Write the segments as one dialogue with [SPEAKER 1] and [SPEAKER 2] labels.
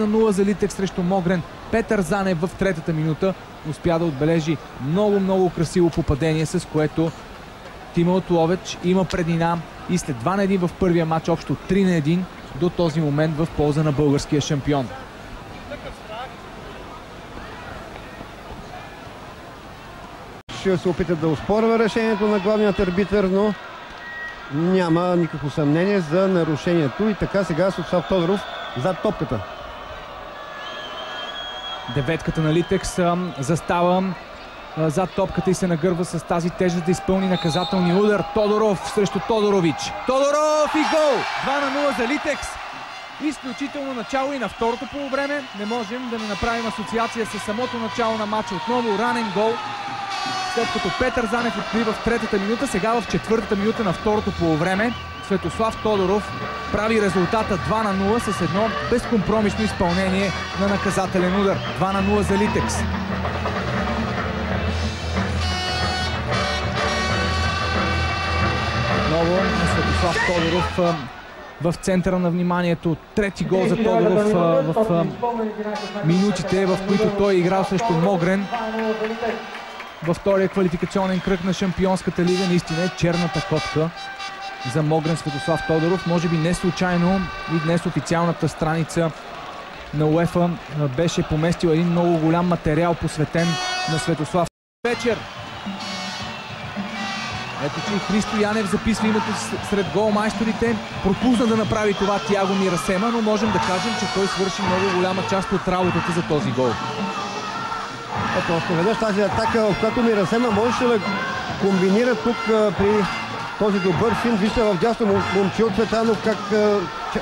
[SPEAKER 1] 0 за Литекс срещу Могрен. Петър Занев в третата минута успя да отбележи много красиво попадение, с което тима от Ловеч има преднина и след 2-1 в първия матч, общо 3-1 до този момент в полза на българския шампион.
[SPEAKER 2] Ще се опитат да оспорва решението на главният арбитър, но няма никакво съмнение за нарушението. И така сега Светослав Тодоров зад топката.
[SPEAKER 1] Деветката на Литекс застава зад топката и се нагърва с тази тежест да изпълни наказателния удар. Тодоров срещу Тодорович. Тодоров и гол! 2-0 за Литекс. Изключително начало и на второто полувреме. Не можем да не направим асоциация с самото начало на матча. Отново ранен гол, след като Петър Занев открива в третата минута. Сега в четвъртата минута на второто полувреме Светослав Тодоров прави резултата 2-0 с едно безкомпромисно изпълнение на наказателен удар. 2-0 за Литекс. Отново на Светослав Тодоров в центъра на вниманието. Трети гол за Тодоров в минутите, в които той е играл срещу Могрен във втория квалификационен кръг на Шампионската лига. Наистина е черната котка за Могрен Светослав Тодоров. Може би не случайно и днес официалната страница на УЕФА беше поместила един много голям материал, посветен на Светослав. Вечер. Ето, че и Христо Янев записва името сред голмайсторите. Пропусна да направи това Тиаго Мирасема, но можем да кажем, че той свърши много голяма част от работата за този гол.
[SPEAKER 2] Ето, още веднъж тази атака, в която Мирасема можеше да комбинира тук при този добър фин. Вижте в дясно Момчил Цветанов как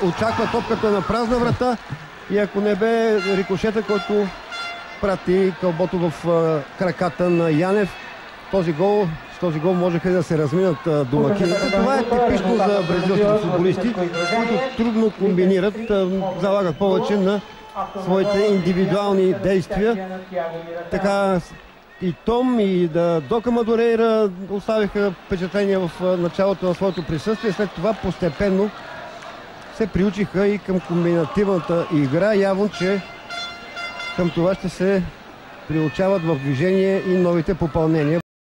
[SPEAKER 2] очаква топката на празна врата и ако не бе рикошета, който прати кълбото в краката на Янев, с този гол можеха да се разминат домакините. Това е типично за бразилските футболисти, които трудно комбинират, залагат повече на своите индивидуални действия. Така и Том, и Дока Мадурейра оставиха впечатление в началото на своето присъствие. След това постепенно се приучиха и към комбинативната игра. Явно, че към това ще се приучават в движение и новите попълнения.